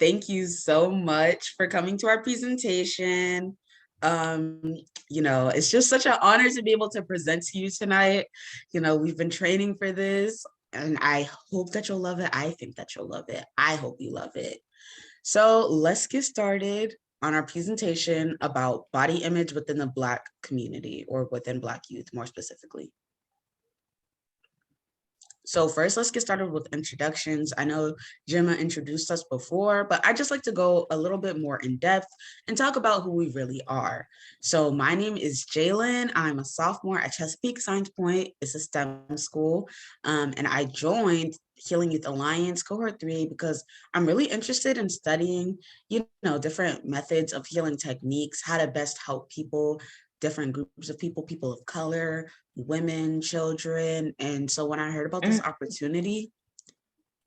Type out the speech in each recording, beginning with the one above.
Thank you so much for coming to our presentation. Um, it's just such an honor to be able to present to you tonight. We've been training for this, and I hope that you'll love it. I think that you'll love it. I hope you love it. So let's get started on our presentation about body image within the Black community, or within Black youth more specifically. So first, let's get started with introductions. I know Gemma introduced us before, but I just like to go a little bit more in depth and talk about who we really are. So my name is Jaelyn. I'm a sophomore at Chesapeake Science Point. It's a STEM school. And I joined Healing Youth Alliance Cohort 3 because I'm really interested in studying, different methods of healing techniques, how to best help people, different groups of people of color, women, children. And so when I heard about this opportunity,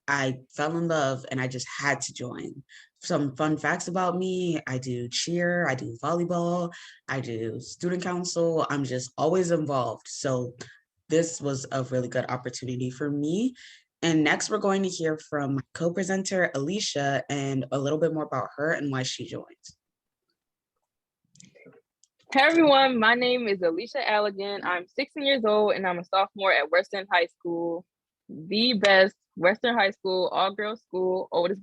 I fell in love and I just had to join. Some fun facts about me: I do cheer, I do volleyball, I do student council. I'm just always involved. So this was a really good opportunity for me. And next, we're going to hear from my co-presenter, Alicia, and a little bit more about her and why she joined. Hey everyone, my name is Alicia Allegan. I'm 16 years old and I'm a sophomore at Western High School, the best Western High School, all-girls school, oldest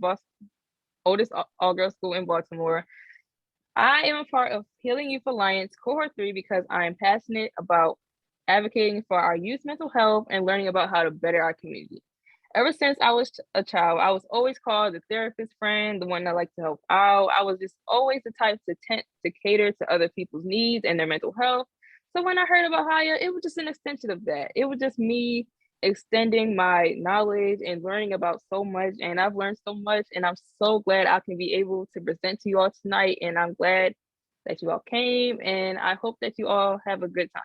all-girls school in Baltimore. I am a part of Healing Youth Alliance Cohort 3 because I am passionate about advocating for our youth mental health and learning about how to better our community. Ever since I was a child, I was always called the therapist friend, the one that liked to help out. I was just always the type to cater to other people's needs and their mental health. So when I heard about Haya, it was just an extension of that. It was just me extending my knowledge and learning about so much. And I've learned so much, and I'm so glad I can be able to present to you all tonight. And I'm glad that you all came, and I hope that you all have a good time.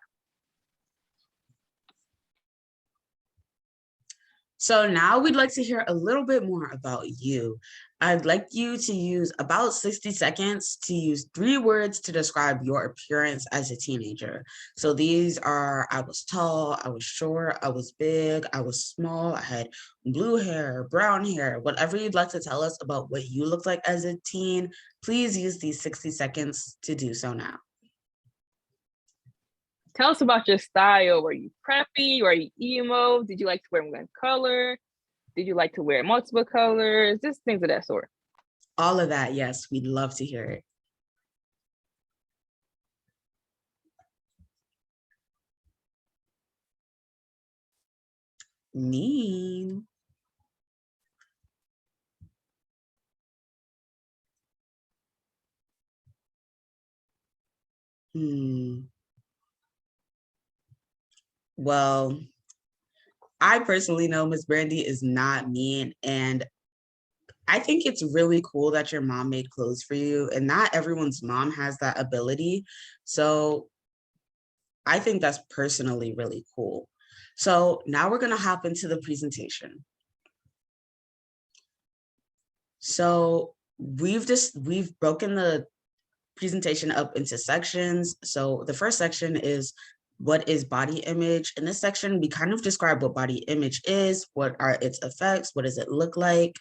So now we'd like to hear a little bit more about you. I'd like you to use about 60 seconds to use 3 words to describe your appearance as a teenager. So these are: I was tall, I was short, I was big, I was small, I had blue hair, brown hair. Whatever you'd like to tell us about what you looked like as a teen, please use these 60 seconds to do so now. Tell us about your style. Were you preppy? Were you emo? Did you like to wear one color? Did you like to wear multiple colors? Just things of that sort. All of that, yes, we'd love to hear it. Mean. Well, I personally know Miss Brandy is not mean, and I think it's really cool that your mom made clothes for you, and not everyone's mom has that ability. So I think that's personally really cool. So now we're gonna hop into the presentation. So we've broken the presentation up into sections. So the first section is what is body image. In this section, we kind of describe what body image is, what are its effects, what does it look like,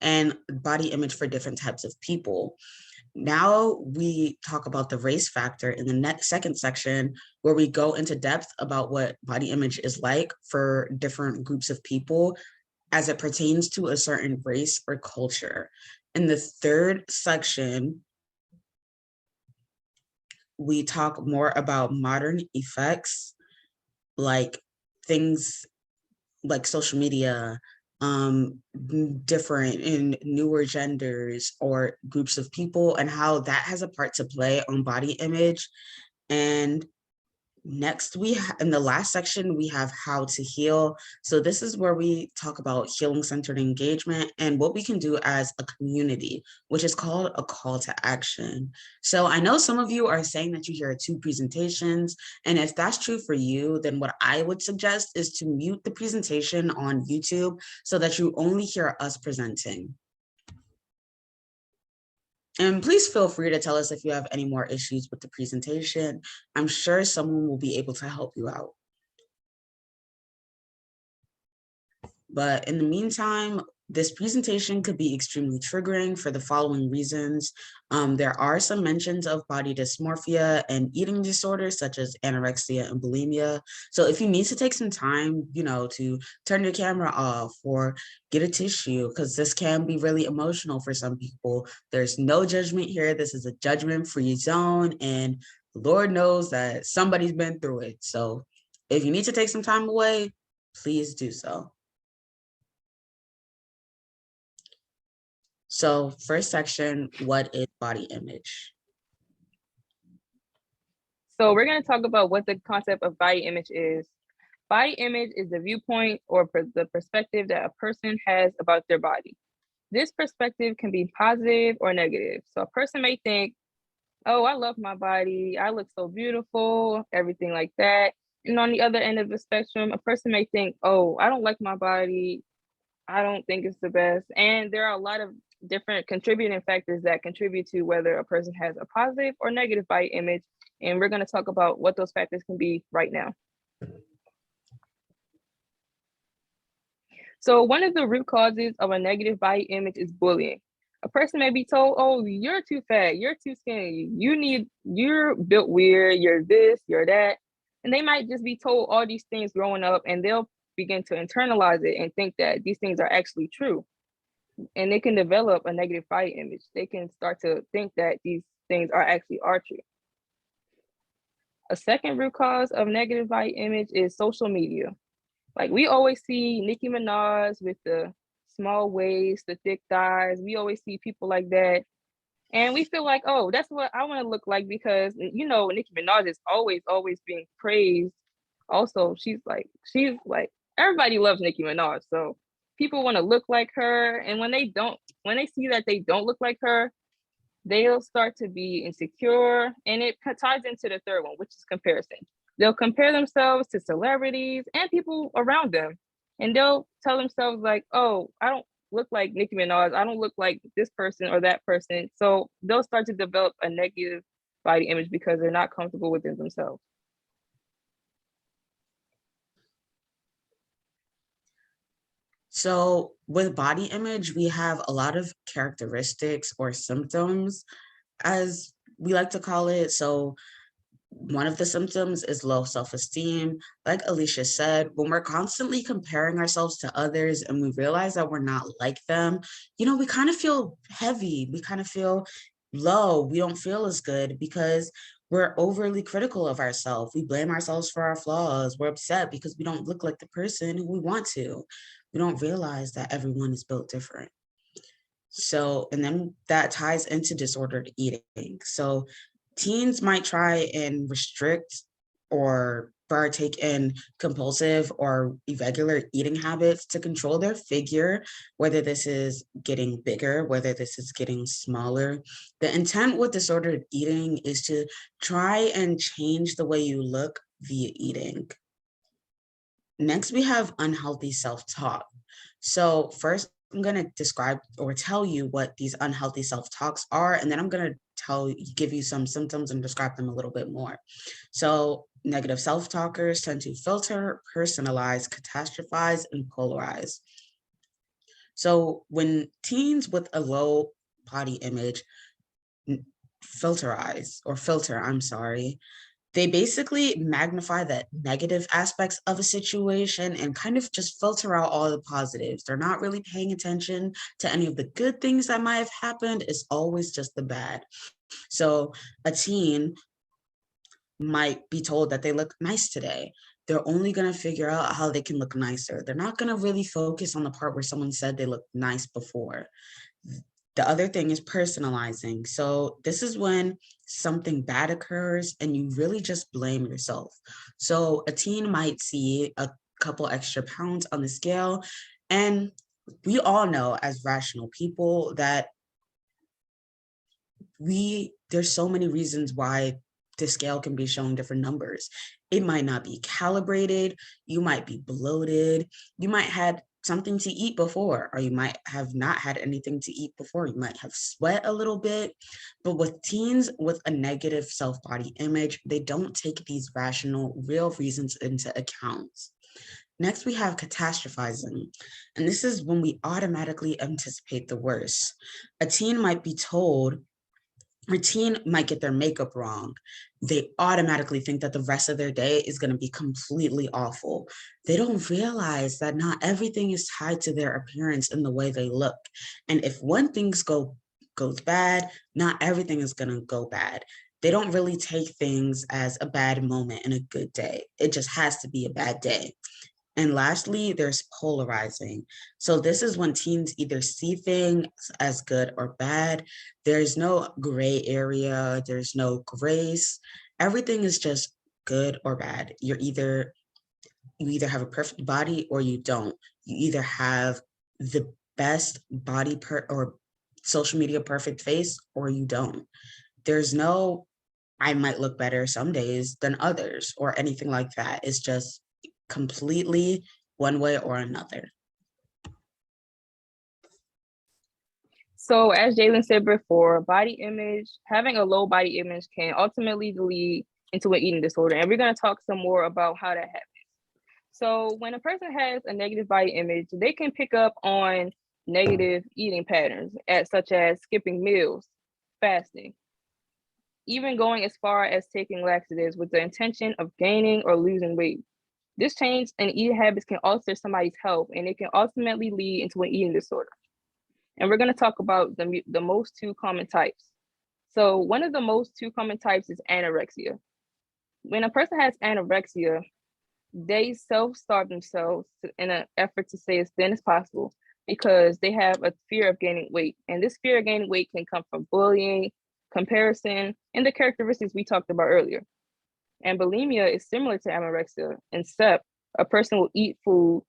and body image for different types of people. Now we talk about the race factor in the second section, where we go into depth about what body image is like for different groups of people as it pertains to a certain race or culture. In the third section, we talk more about modern effects, like things like social media, different and newer genders or groups of people, and how that has a part to play on body image. And next, in the last section, we have how to heal. So this is where we talk about healing-centered engagement and what we can do as a community, which is called a call to action. So I know some of you are saying that you hear 2 presentations, and if that's true for you, then what I would suggest is to mute the presentation on YouTube so that you only hear us presenting. And please feel free to tell us if you have any more issues with the presentation. I'm sure someone will be able to help you out. But in the meantime, This presentation could be extremely triggering for the following reasons. There are some mentions of body dysmorphia and eating disorders such as anorexia and bulimia. So if you need to take some time, to turn your camera off or get a tissue, because this can be really emotional for some people. There's no judgment here. This is a judgment-free zone, and Lord knows that somebody's been through it. So if you need to take some time away, please do so. So first section, what is body image? So we're going to talk about what the concept of body image is. Body image is the viewpoint or the perspective that a person has about their body. This perspective can be positive or negative. So a person may think, oh, I love my body, I look so beautiful, everything like that. And on the other end of the spectrum, a person may think, oh, I don't like my body, I don't think it's the best. And there are a lot of different contributing factors that contribute to whether a person has a positive or negative body image. And we're going to talk about what those factors can be right now. So one of the root causes of a negative body image is bullying. A person may be told, oh, you're too fat, you're too skinny, you're built weird, you're this, you're that. And they might just be told all these things growing up, and they'll begin to internalize it and think that these things are actually true. And they can develop a negative body image. They can start to think that these things are true. A second root cause of negative body image is social media. Like we always see Nicki Minaj with the small waist, the thick thighs. We always see people like that. And we feel like, oh, that's what I want to look like because, Nicki Minaj is always being praised. Also, she's like, everybody loves Nicki Minaj. So people want to look like her. And when they see that they don't look like her, they'll start to be insecure. And it ties into the third one, which is comparison. They'll compare themselves to celebrities and people around them. And they'll tell themselves like, oh, I don't look like Nicki Minaj. I don't look like this person or that person. So they'll start to develop a negative body image because they're not comfortable within themselves. So with body image, we have a lot of characteristics or symptoms, as we like to call it. So one of the symptoms is low self-esteem. Like Alicia said, when we're constantly comparing ourselves to others and we realize that we're not like them, we kind of feel heavy. We kind of feel low. We don't feel as good because we're overly critical of ourselves. We blame ourselves for our flaws. We're upset because we don't look like the person who we want to. We don't realize that everyone is built different. So, and then that ties into disordered eating. So teens might try and restrict or partake in compulsive or irregular eating habits to control their figure, whether this is getting bigger, whether this is getting smaller. The intent with disordered eating is to try and change the way you look via eating. Next, we have unhealthy self-talk. So first, I'm going to describe or tell you what these unhealthy self-talks are, and then I'm going to give you some symptoms and describe them a little bit more. So negative self-talkers tend to filter, personalize, catastrophize, and polarize. So when teens with a low body image filter, they basically magnify the negative aspects of a situation and kind of just filter out all the positives. They're not really paying attention to any of the good things that might have happened. It's always just the bad. So a teen might be told that they look nice today. They're only going to figure out how they can look nicer. They're not going to really focus on the part where someone said they looked nice before. The other thing is personalizing. So this is when something bad occurs and you really just blame yourself. So a teen might see a couple extra pounds on the scale, and we all know as rational people that there's so many reasons why the scale can be showing different numbers. It might not be calibrated, you might be bloated, you might have something to eat before, or you might have not had anything to eat before. You might have sweat a little bit. But with teens with a negative self-body image, they don't take these rational, real reasons into account. Next, we have catastrophizing, and this is when we automatically anticipate the worst. A teen might be told, or teen might get their makeup wrong. They automatically think that the rest of their day is going to be completely awful. They don't realize that not everything is tied to their appearance and the way they look. And if one thing's goes bad, not everything is going to go bad. They don't really take things as a bad moment and a good day. It just has to be a bad day. And lastly, there's polarizing. So this is when teens either see things as good or bad. There's no gray area, there's no grace. Everything is just good or bad. You either have a perfect body or you don't. You either have the best or social media perfect face or you don't. There's no I might look better some days than others or anything like that. It's just completely one way or another. So as Jaelyn said before, having a low body image can ultimately lead into an eating disorder. And we're going to talk some more about how that happens. So when a person has a negative body image, they can pick up on negative eating patterns, such as skipping meals, fasting, even going as far as taking laxatives with the intention of gaining or losing weight. This change in eating habits can alter somebody's health, and it can ultimately lead into an eating disorder. And we're going to talk about the most two common types. So one of the most two common types is anorexia. When a person has anorexia, they self-starve themselves in an effort to stay as thin as possible because they have a fear of gaining weight. And this fear of gaining weight can come from bullying, comparison, and the characteristics we talked about earlier. And bulimia is similar to anorexia, except a person will eat food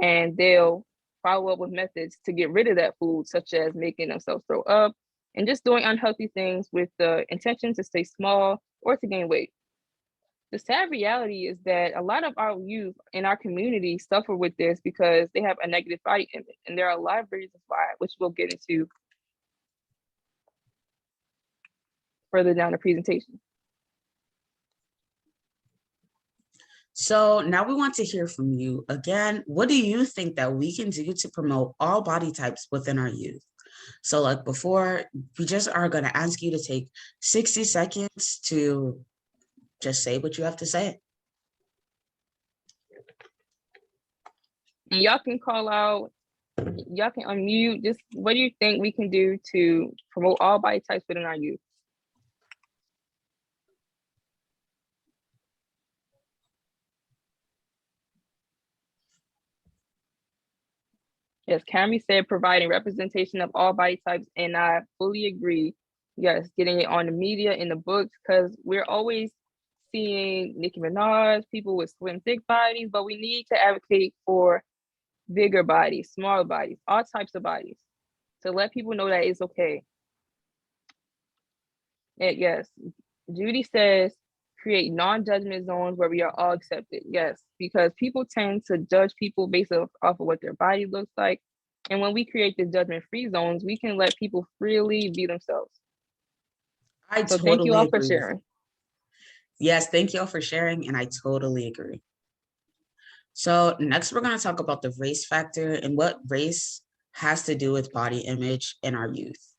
and they'll follow up with methods to get rid of that food, such as making themselves throw up and just doing unhealthy things with the intention to stay small or to gain weight. The sad reality is that a lot of our youth in our community suffer with this because they have a negative body image. And there are a lot of reasons why, which we'll get into further down the presentation. So now we want to hear from you. Again, what do you think that we can do to promote all body types within our youth? So like before, we just are going to ask you to take 60 seconds to just say what you have to say. And y'all can call out, y'all can unmute. Just what do you think we can do to promote all body types within our youth? Yes, Cammy said providing representation of all body types, and I fully agree. Yes, getting it on the media, in the books, because we're always seeing Nicki Minaj, people with slim, thick bodies, but we need to advocate for bigger bodies, smaller bodies, all types of bodies, to let people know that it's okay. And yes, Judy says create non-judgment zones where we are all accepted. Yes, because people tend to judge people based off of what their body looks like. And when we create the judgment-free zones, we can let people freely be themselves. So thank you all for sharing. Yes, thank you all for sharing, and I totally agree. So next, we're going to talk about the race factor and what race has to do with body image in our youth.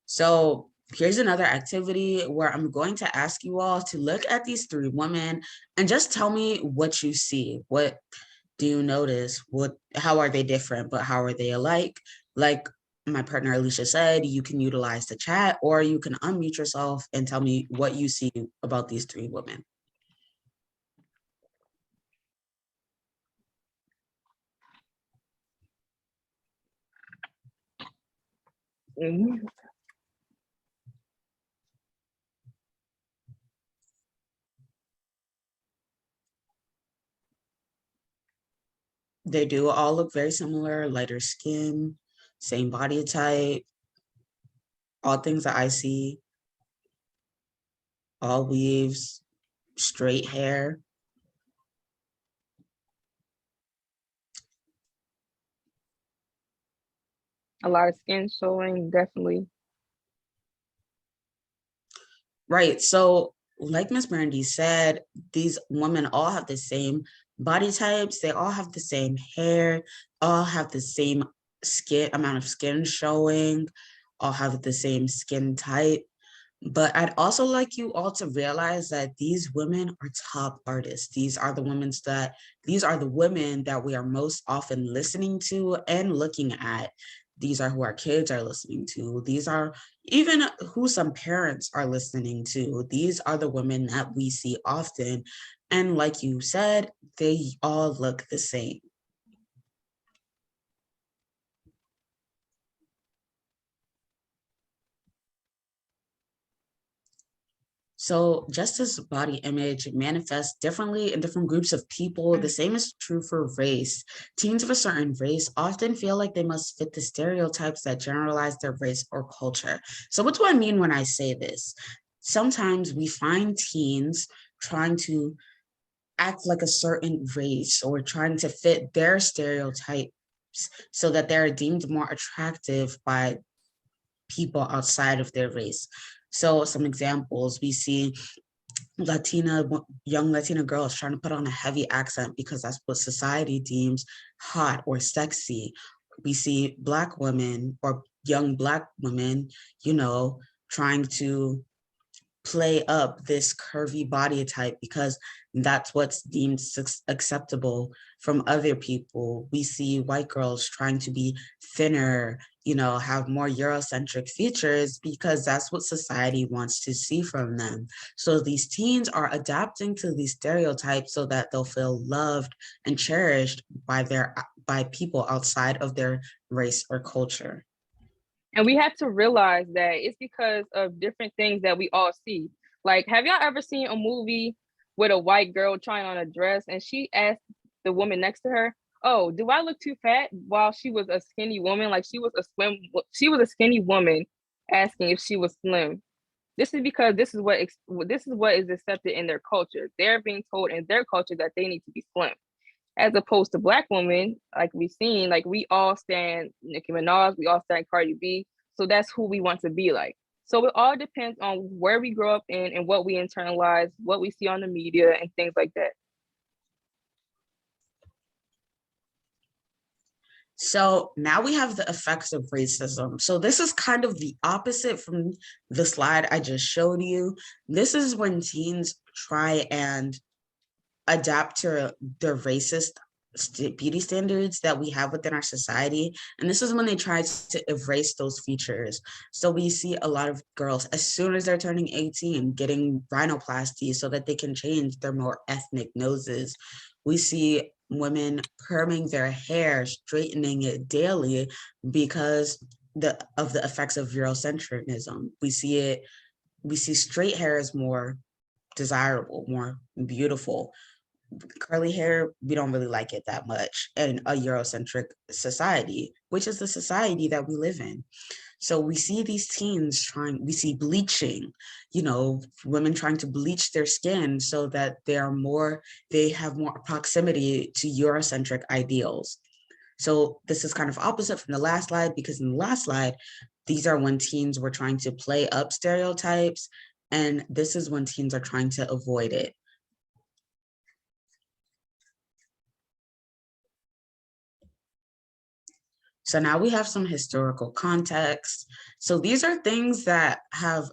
So here's another activity where I'm going to ask you all to look at these three women and just tell me what you see. What do you notice? How are they different, but how are they alike? Like my partner Alicia said, you can utilize the chat or you can unmute yourself and tell me what you see about these three women. Mm-hmm. They do all look very similar, lighter skin, same body type, all things that I see, all weaves, straight hair. A lot of skin showing, definitely. Right. So like Miss Brandy said, these women all have the same body types. They all have the same hair, all have the same skin amount of skin showing, all have the same skin type. But I'd also like you all to realize that these women are top artists. These are the women that we are most often listening to and looking at. These are who our kids are listening to. These are even who some parents are listening to. These are the women that we see often. And like you said, they all look the same. So just as body image manifests differently in different groups of people, the same is true for race. Teens of a certain race often feel like they must fit the stereotypes that generalize their race or culture. So what do I mean when I say this? Sometimes we find teens trying to act like a certain race or trying to fit their stereotypes so that they're deemed more attractive by people outside of their race. So some examples, we see young Latina girls trying to put on a heavy accent because that's what society deems hot or sexy. We see Black women or young Black women, trying to play up this curvy body type because that's what's deemed acceptable from other people. We see white girls trying to be thinner, have more Eurocentric features because that's what society wants to see from them. So these teens are adapting to these stereotypes so that they'll feel loved and cherished by people outside of their race or culture. And we have to realize that it's because of different things that we all see. Like, have y'all ever seen a movie with a white girl trying on a dress and she asked the woman next to her, "Oh, do I look too fat?" While she was a skinny woman, like she was a skinny woman asking if she was slim. This is because this is what is accepted in their culture. They're being told in their culture that they need to be slim, as opposed to Black women, like we've seen, like we all stand Nicki Minaj, we all stand Cardi B. So that's who we want to be like. So it all depends on where we grow up in and what we internalize, what we see on the media and things like that. So now we have the effects of racism. So this is kind of the opposite from the slide I just showed you. This is when teens try and adapt to the racist beauty standards that we have within our society. And this is when they try to erase those features. So we see a lot of girls, as soon as they're turning 18, getting rhinoplasty so that they can change their more ethnic noses. We see women perming their hair, straightening it daily because of the effects of Eurocentrism. We see straight hair as more desirable, more beautiful. Curly hair, we don't really like it that much in a Eurocentric society, which is the society that we live in. So we see these we see bleaching, women trying to bleach their skin so that they have more proximity to Eurocentric ideals. So this is kind of opposite from the last slide, because in the last slide, these are when teens were trying to play up stereotypes, and this is when teens are trying to avoid it. So now we have some historical context. So these are things that have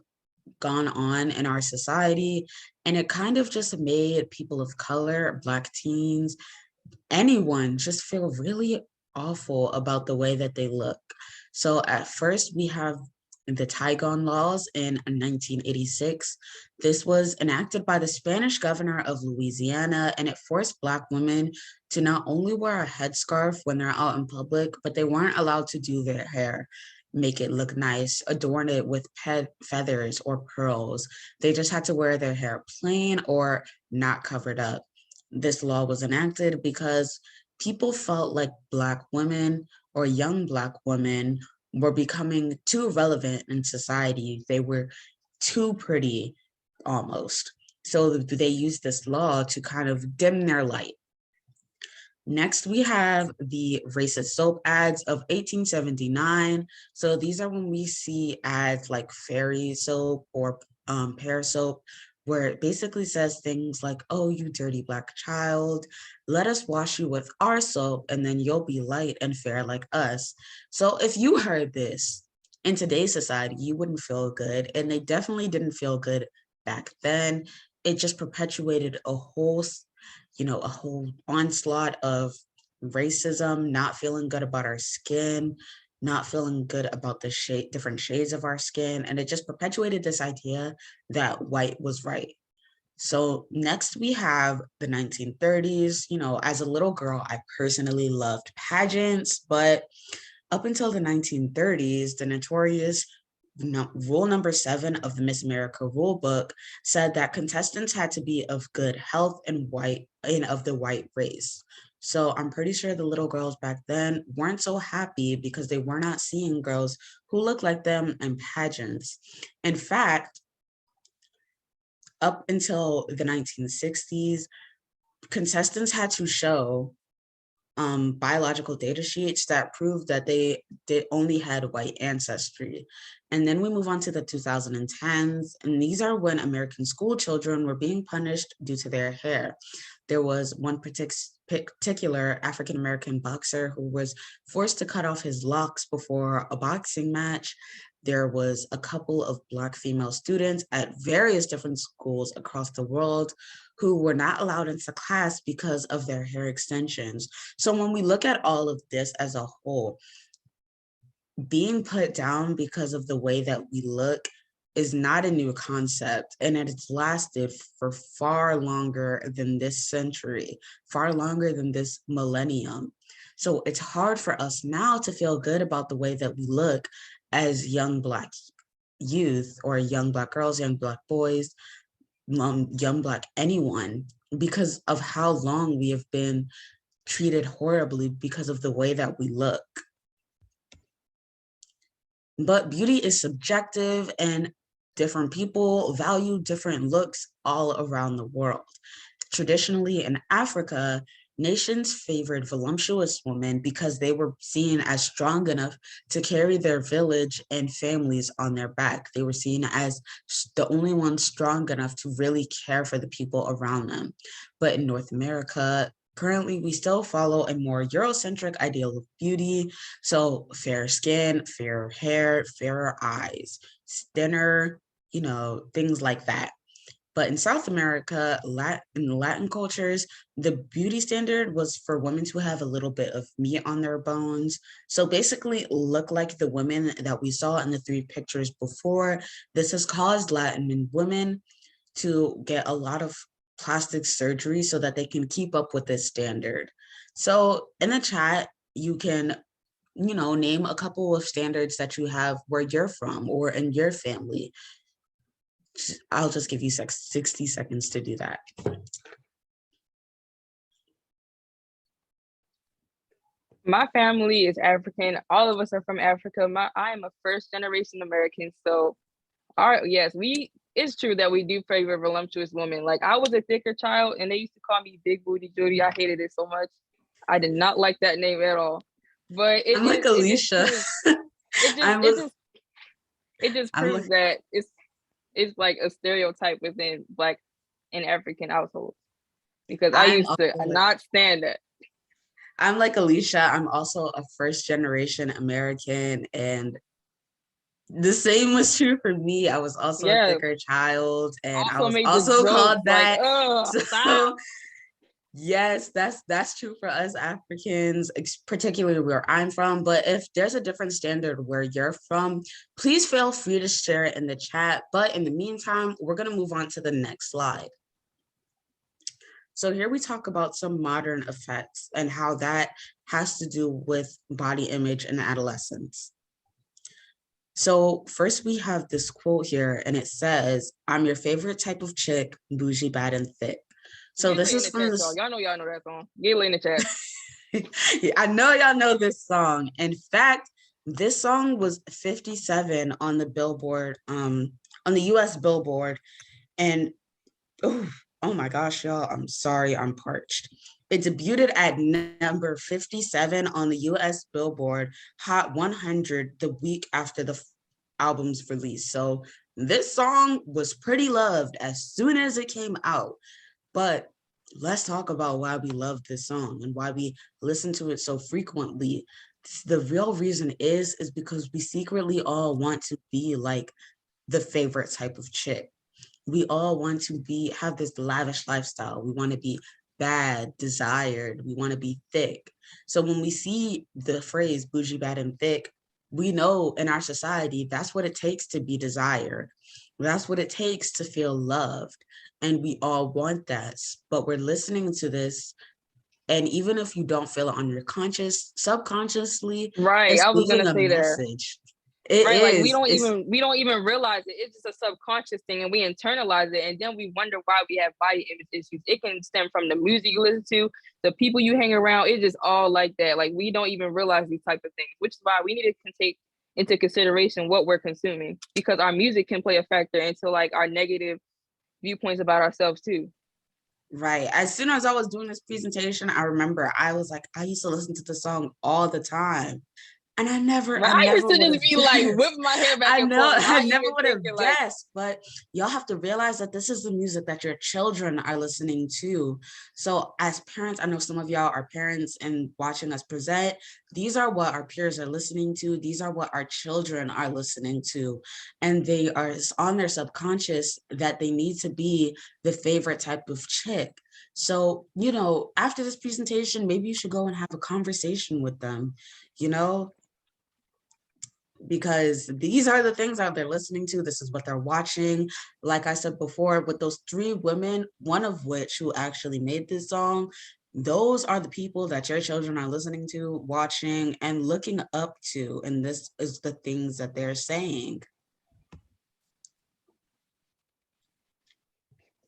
gone on in our society, and it kind of just made people of color, Black teens, anyone just feel really awful about the way that they look. So at first we have the Tygon laws in 1986. This was enacted by the Spanish governor of Louisiana, and it forced Black women to not only wear a headscarf when they're out in public, but they weren't allowed to do their hair, make it look nice, adorn it with feathers or pearls. They just had to wear their hair plain or not covered up. This law was enacted because people felt like Black women or young Black women were becoming too relevant in society. They were too pretty almost. So they used this law to kind of dim their light. Next, we have the racist soap ads of 1879. So these are when we see ads like fairy soap or pear soap, where it basically says things like, oh, you dirty Black child, let us wash you with our soap and then you'll be light and fair like us. So if you heard this in today's society, you wouldn't feel good. And they definitely didn't feel good back then. It just perpetuated a whole onslaught of racism, not feeling good about our skin, not feeling good about the different shades of our skin. And it just perpetuated this idea that white was right. So next we have the 1930s. As a little girl, I personally loved pageants, but up until the 1930s, the notorious rule number 7 of the Miss America rule book said that contestants had to be of good health and of the white race. So I'm pretty sure the little girls back then weren't so happy because they were not seeing girls who looked like them in pageants. In fact, up until the 1960s, contestants had to show biological data sheets that proved that they only had white ancestry. And then we move on to the 2010s, and these are when American school children were being punished due to their hair. There was one particular African-American boxer who was forced to cut off his locks before a boxing match. There was a couple of Black female students at various different schools across the world who were not allowed into class because of their hair extensions. So when we look at all of this as a whole, being put down because of the way that we look is not a new concept, and it's lasted for far longer than this century, far longer than this millennium. So it's hard for us now to feel good about the way that we look as young Black youth or young Black girls, young Black boys, young Black anyone, because of how long we have been treated horribly because of the way that we look. But beauty is subjective, and different people value different looks all around the world. Traditionally in Africa, nations favored voluptuous women because they were seen as strong enough to carry their village and families on their back. They were seen as the only ones strong enough to really care for the people around them. But in North America, currently, we still follow a more Eurocentric ideal of beauty. So fair skin, fair hair, fairer eyes, thinner, things like that. But in South America, in Latin cultures, the beauty standard was for women to have a little bit of meat on their bones. So basically look like the women that we saw in the 3 pictures before. This has caused Latin women to get a lot of plastic surgery so that they can keep up with this standard. So in the chat, you can, name a couple of standards that you have where you're from or in your family. I'll just give you 60 seconds to do that. My family is African. All of us are from Africa. I am a first generation American. So it's true that we do favor voluptuous women. Like I was a thicker child and they used to call me Big Booty Judy. I hated it so much. I did not like that name at all. But I'm like Alicia. It just proves that it's like a stereotype within Black and African households. Because I used to not stand that. I'm like Alicia. I'm also a first generation American, and the same was true for me. I was also a thicker child, and I was also called that. So, yes, that's true for us Africans, particularly where I'm from. But if there's a different standard where you're from, please feel free to share it in the chat. But in the meantime, we're going to move on to the next slide. So here we talk about some modern effects and how that has to do with body image in adolescence. So first we have this quote here, and it says, "I'm your favorite type of chick, bougie, bad, and thick." So this is from this. Y'all know that song. Get in the chat. Yeah, I know y'all know this song. In fact, this song was 57 on the Billboard, on the US Billboard, and oh my gosh, y'all, I'm sorry, I'm parched. It debuted at number 57 on the US Billboard Hot 100 the week after albums released. So this song was pretty loved as soon as it came out. But let's talk about why we love this song and why we listen to it so frequently. The real reason is because we secretly all want to be like the favorite type of chick. We all want to have this lavish lifestyle. We want to be bad, desired. We want to be thick. So when we see the phrase bougie, bad, and thick, we know in our society that's what it takes to be desired. That's what it takes to feel loved. And we all want that. But we're listening to this, and even if you don't feel it on your conscious, subconsciously, Right. it's I was leaving gonna a say that. message. It Right. Like is. we don't even realize it. It's just a subconscious thing and we internalize it. And then we wonder why we have body image issues. It can stem from the music you listen to, the people you hang around. It's just all like that. Like we don't even realize these type of things, which is why we need to take into consideration what we're consuming, because our music can play a factor into like our negative viewpoints about ourselves too. Right. As soon as I was doing this presentation, I remember I was like, I used to listen to the song all the time. And Right. I I used never to would just have be like guessed. whipping my hair back and forth, I not never even would have thinking like, guessed, but y'all have to realize that this is the music that your children are listening to. So as parents, I know some of y'all are parents and watching us present. These are what our peers are listening to. These are what our children are listening to. And they are on their subconscious that they need to be the favorite type of chick. So, after this presentation, maybe you should go and have a conversation with them, you know, because these are the things that they're listening to. This is what they're watching. Like I said before, with those three women, one of which who actually made this song, those are the people that your children are listening to, watching, and looking up to. And this is the things that they're saying.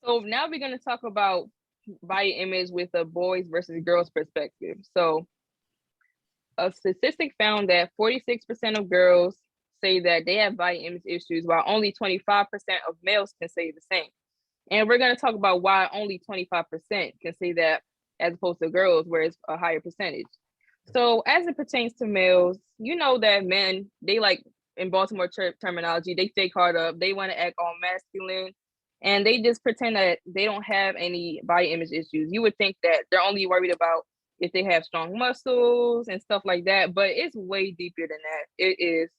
so now we're going to talk about body image with a boys versus girls perspective. So a statistic found that 46% of girls say that they have body image issues, while only 25% of males can say the same. And we're going to talk about why only 25% can say that as opposed to girls, where it's a higher percentage. So as it pertains to males, you know that men, they like, in Baltimore terminology, they fake hard up. They want to act all masculine and they just pretend that they don't have any body image issues. You would think that they're only worried about if they have strong muscles and stuff like that, but it's way deeper than that. It is.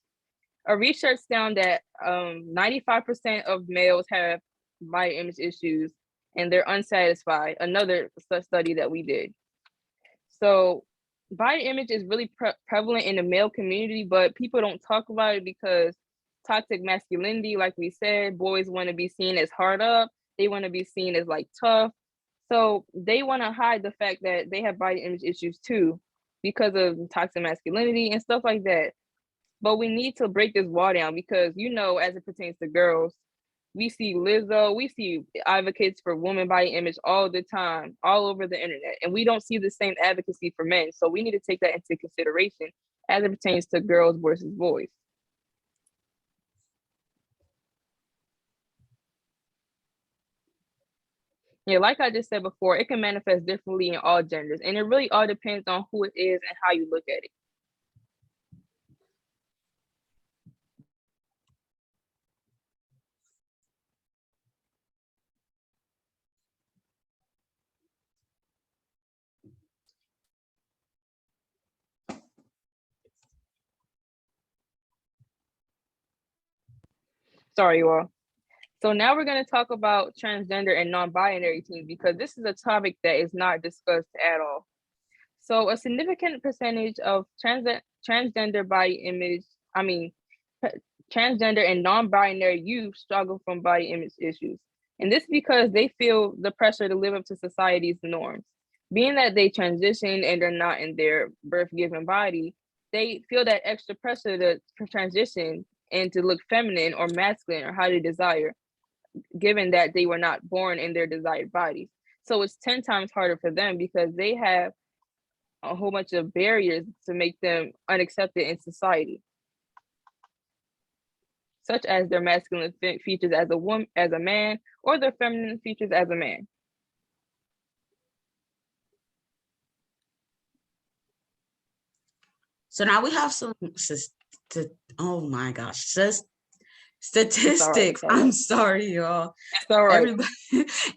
A research found that 95% of males have body image issues and they're unsatisfied. Another study that we did. So body image is really prevalent in the male community, but people don't talk about it because toxic masculinity, like we said, boys want to be seen as hard up. They want to be seen as like tough. So they want to hide the fact that they have body image issues too because of toxic masculinity and stuff like that. But we need to break this wall down because, as it pertains to girls, we see Lizzo, we see advocates for women body image all the time, all over the internet, and we don't see the same advocacy for men. So we need to take that into consideration as it pertains to girls versus boys. Yeah, like I just said before, it can manifest differently in all genders, and it really all depends on who it is and how you look at it. Sorry, you all. So now we're going to talk about transgender and non-binary teens because this is a topic that is not discussed at all. So a significant percentage of transgender body image, I mean, transgender and non-binary youth struggle from body image issues. And this because they feel the pressure to live up to society's norms. Being that they transition and they're not in their birth-given body, they feel that extra pressure to transition and to look feminine or masculine or how they desire, given that they were not born in their desired bodies. So it's 10 times harder for them because they have a whole bunch of barriers to make them unaccepted in society, such as their masculine features as a woman, as a man, or their feminine features as a man. So now we have some, oh my gosh, Statistics. I'm sorry, y'all. It's all right. Everybody,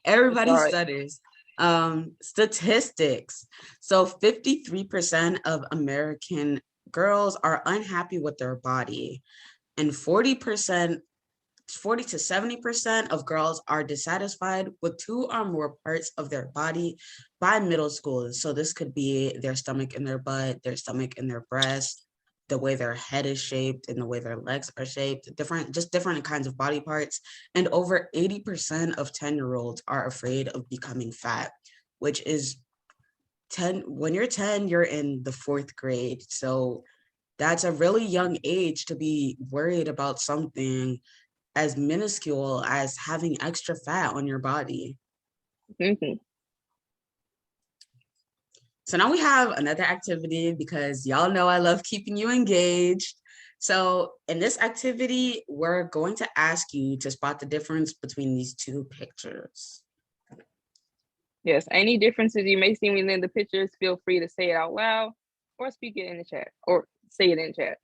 everybody all right. stutters. Statistics. So 53% of American girls are unhappy with their body, and 40 to 70% of girls are dissatisfied with 2 or more parts of their body by middle school. So this could be their stomach and their butt, their stomach and their breast, the way their head is shaped and the way their legs are shaped, different kinds of body parts. And over 80% of 10-year-olds are afraid of becoming fat, which is 10. When you're 10, you're in the 4th grade. So that's a really young age to be worried about something as minuscule as having extra fat on your body. Mm-hmm. So now we have another activity because y'all know I love keeping you engaged. So in this activity, we're going to ask you to spot the difference between these 2 pictures. Yes, any differences you may see within the pictures, feel free to say it out loud or speak it in the chat or say it in chat.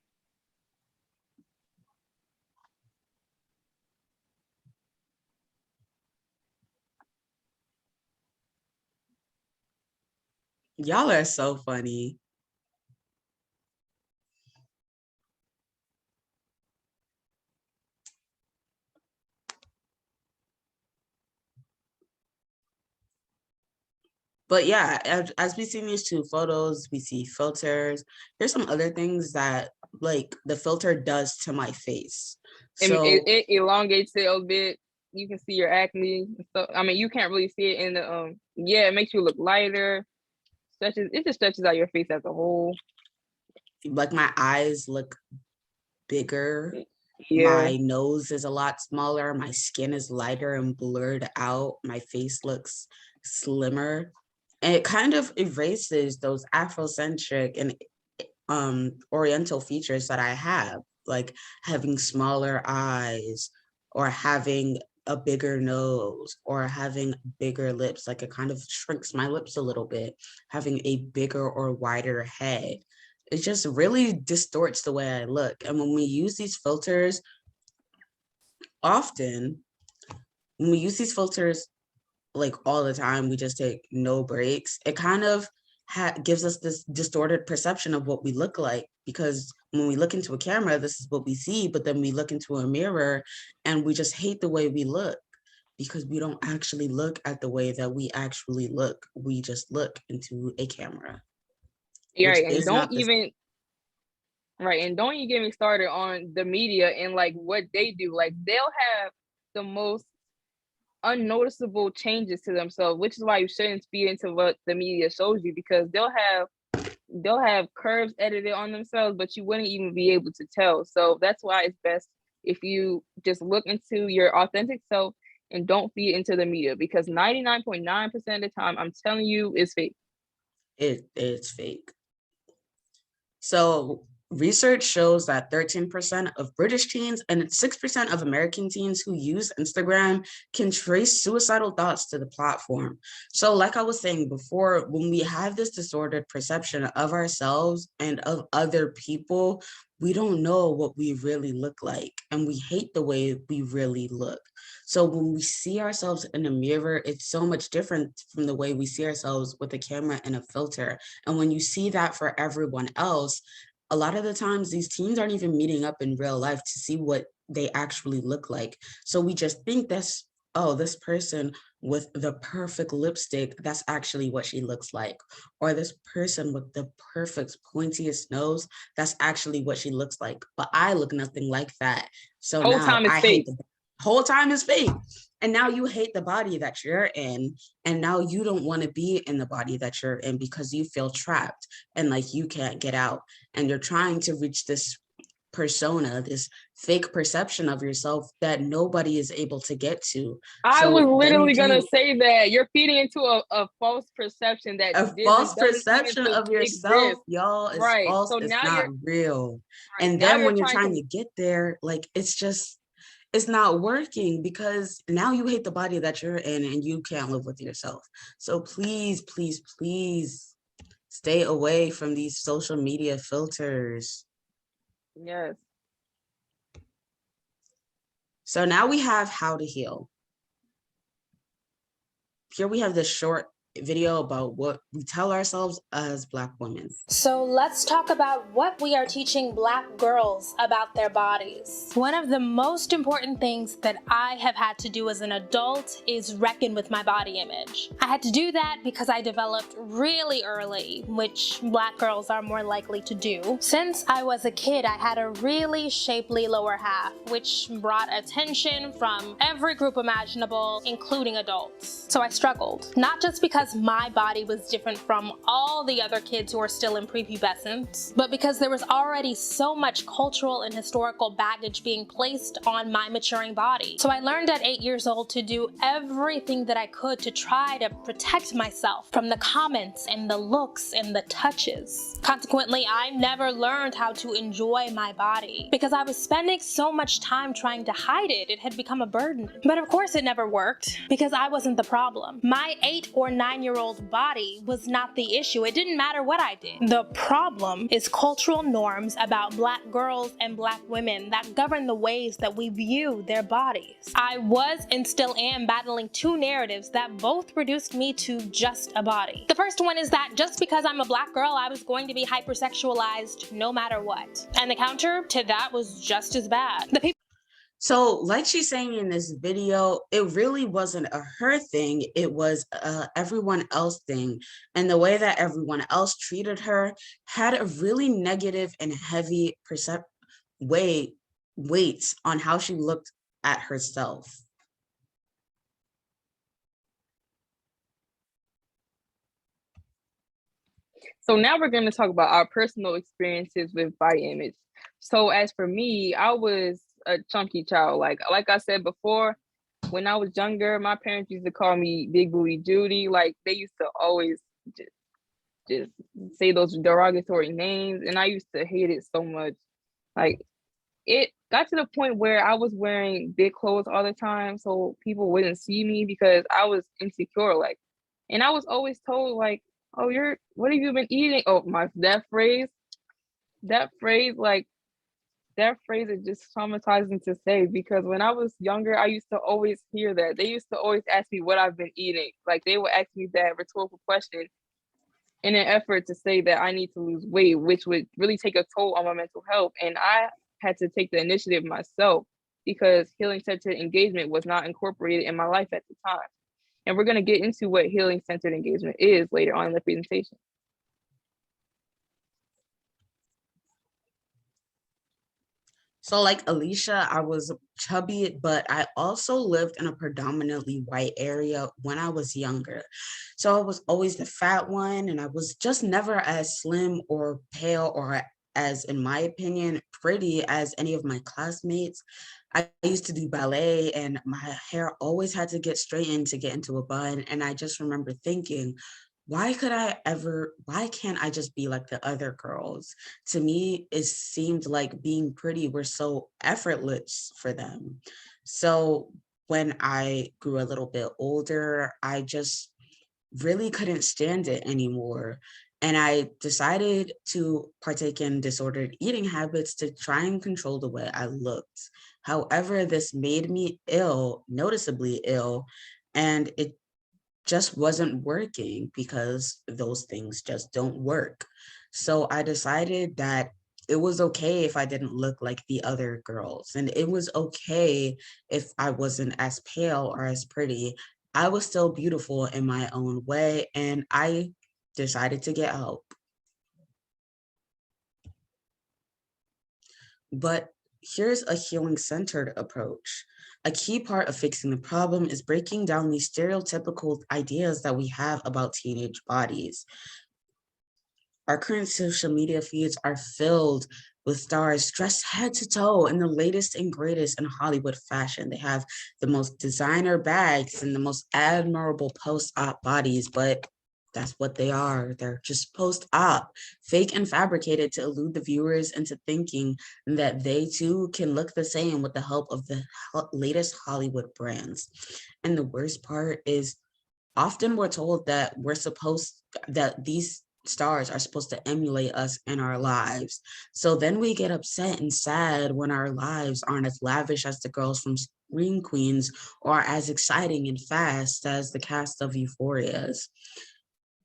Y'all are so funny. But yeah, as we see these 2 photos, we see filters. There's some other things that like the filter does to my face. And So it elongates it a bit. You can see your acne. So I mean, you can't really see it in the yeah, it makes you look lighter. It just stretches out your face as a whole. like my eyes look bigger. Yeah. My nose is a lot smaller. My skin is lighter and blurred out. My face looks slimmer. And it kind of erases those Afrocentric and Oriental features that I have, like having smaller eyes or having a bigger nose or having bigger lips. Like it kind of shrinks my lips a little bit, having a bigger or wider head. It just really distorts the way I look. And when we use these filters, often when we use these filters like all the time, we just take no breaks. It kind of gives us this distorted perception of what we look like, because when we look into a camera, this is what we see, but then we look into a mirror and we just hate the way we look because we don't actually look at the way that we actually look. We just look into a camera. Right, and don't even get me started on the media and like what they do. Like they'll have the most unnoticeable changes to themselves, which is why you shouldn't feed into what the media shows you, because they'll have curves edited on themselves, but you wouldn't even be able to tell. So that's why it's best if you just look into your authentic self and don't feed into the media, because 99.9% of the time, I'm telling you, it's fake. It's fake. So research shows that 13% of British teens and 6% of American teens who use Instagram can trace suicidal thoughts to the platform. So like I was saying before, when we have this distorted perception of ourselves and of other people, we don't know what we really look like, and we hate the way we really look. So when we see ourselves in a mirror, it's so much different from the way we see ourselves with a camera and a filter. And when you see that for everyone else, a lot of the times these teens aren't even meeting up in real life to see what they actually look like. So we just think this person with the perfect lipstick, that's actually what she looks like. Or this person with the perfect pointiest nose, that's actually what she looks like. But I look nothing like that. So Whole now time it's I fake. hate the whole time is fake. And now you hate the body that you're in. And now you don't want to be in the body that you're in because you feel trapped and like you can't get out. And you're trying to reach this persona, this fake perception of yourself that nobody is able to get to. I was literally gonna say that you're feeding into a false perception that a false perception of yourself, exist. y'all, is Right. false. So it's now not real. right. And Now then you're when you're trying to get there, like it's not working because now you hate the body that you're in and you can't live with yourself. So please, please, please stay away from these social media filters. Yes. So now we have how to heal. Here we have this short video about what we tell ourselves as Black women. So let's talk about what we are teaching Black girls about their bodies. One of the most important things that I have had to do as an adult is reckon with my body image. I had to do that because I developed really early, which Black girls are more likely to do. Since I was a kid, I had a really shapely lower half, which brought attention from every group imaginable, including adults. So I struggled, not just because my body was different from all the other kids who are still in prepubescence, but because there was already so much cultural and historical baggage being placed on my maturing body. So I learned at 8 years old to do everything that I could to try to protect myself from the comments and the looks and the touches. Consequently, I never learned how to enjoy my body because I was spending so much time trying to hide it. It had become a burden. But of course it never worked because I wasn't the problem. My 8 or 9-year-old body was not the issue. It didn't matter what I did. The problem is cultural norms about Black girls and Black women that govern the ways that we view their bodies. I was and still am battling two narratives that both reduced me to just a body. The first one is that just because I'm a Black girl, I was going to be hypersexualized no matter what. And the counter to that was just as bad. So like she's saying in this video, it really wasn't a her thing, it was a everyone else thing. And the way that everyone else treated her had a really negative and heavy weight on how she looked at herself. So now we're going to talk about our personal experiences with body image. So as for me, I was a chunky child. Like I said before, when I was younger, my parents used to call me Big Booty Judy. Like they used to always just say those derogatory names, and I used to hate it so much. Like it got to the point where I was wearing big clothes all the time so people wouldn't see me because I was insecure. Like, and I was always told like, oh, what have you been eating? Oh, that phrase is just traumatizing to say because when I was younger, I used to always hear that. They used to always ask me what I've been eating. Like they would ask me that rhetorical question in an effort to say that I need to lose weight, which would really take a toll on my mental health. And I had to take the initiative myself because healing-centered engagement was not incorporated in my life at the time. And we're going to get into what healing-centered engagement is later on in the presentation. So like Alicia, I was chubby, but I also lived in a predominantly white area when I was younger. So I was always the fat one, and I was just never as slim or pale or as, in my opinion, pretty as any of my classmates. I used to do ballet and my hair always had to get straightened to get into a bun. And I just remember thinking, why can't I just be like the other girls? To me, it seemed like being pretty were so effortless for them. So when I grew a little bit older, I just really couldn't stand it anymore. And I decided to partake in disordered eating habits to try and control the way I looked. However, this made me ill, noticeably ill, and it just wasn't working because those things just don't work. So I decided that it was okay if I didn't look like the other girls, and it was okay if I wasn't as pale or as pretty. I was still beautiful in my own way, and I decided to get help. But here's a healing-centered approach. A key part of fixing the problem is breaking down these stereotypical ideas that we have about teenage bodies. Our current social media feeds are filled with stars dressed head to toe in the latest and greatest in Hollywood fashion. They have the most designer bags and the most admirable post-op bodies, but that's what they are. They're just post-op, fake and fabricated to elude the viewers into thinking that they too can look the same with the help of the latest Hollywood brands. And the worst part is often we're told that that these stars are supposed to emulate us in our lives. So then we get upset and sad when our lives aren't as lavish as the girls from Scream Queens or as exciting and fast as the cast of Euphoria's.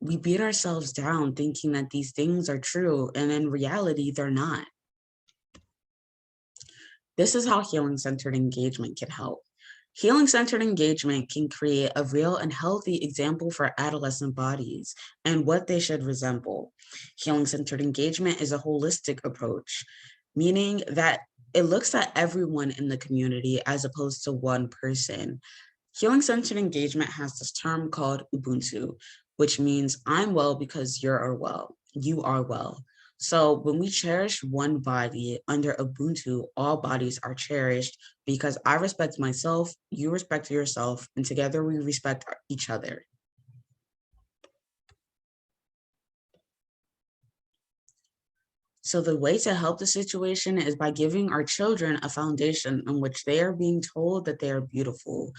We beat ourselves down thinking that these things are true, and in reality, they're not. This is how healing-centered engagement can help. Healing-centered engagement can create a real and healthy example for adolescent bodies and what they should resemble. Healing-centered engagement is a holistic approach, meaning that it looks at everyone in the community as opposed to one person. Healing-centered engagement has this term called Ubuntu, which means I'm well because you're well, you are well. So when we cherish one body under Ubuntu, all bodies are cherished because I respect myself, you respect yourself, and together we respect each other. So the way to help the situation is by giving our children a foundation in which they are being told that they are beautiful.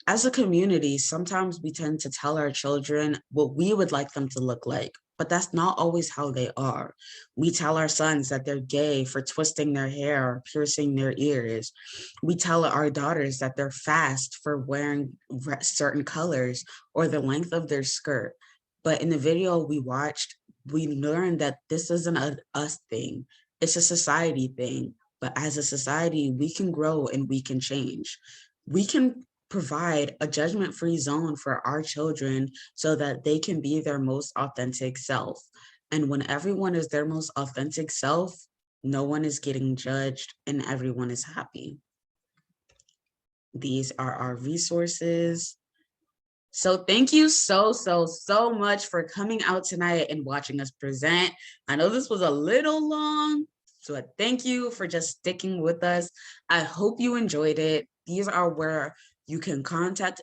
As a community, sometimes we tend to tell our children what we would like them to look like, but that's not always how they are. We tell our sons that they're gay for twisting their hair or piercing their ears. We tell our daughters that they're fast for wearing certain colors or the length of their skirt. But in the video we watched, we learned that this isn't a us thing, it's a society thing. But as a society, we can grow and we can change. We can provide a judgment-free zone for our children so that they can be their most authentic self. And when everyone is their most authentic self, no one is getting judged and everyone is happy. These are our resources. So thank you so much for coming out tonight and watching us present. I know this was a little long, so thank you for just sticking with us. I hope you enjoyed it. These are where you can contact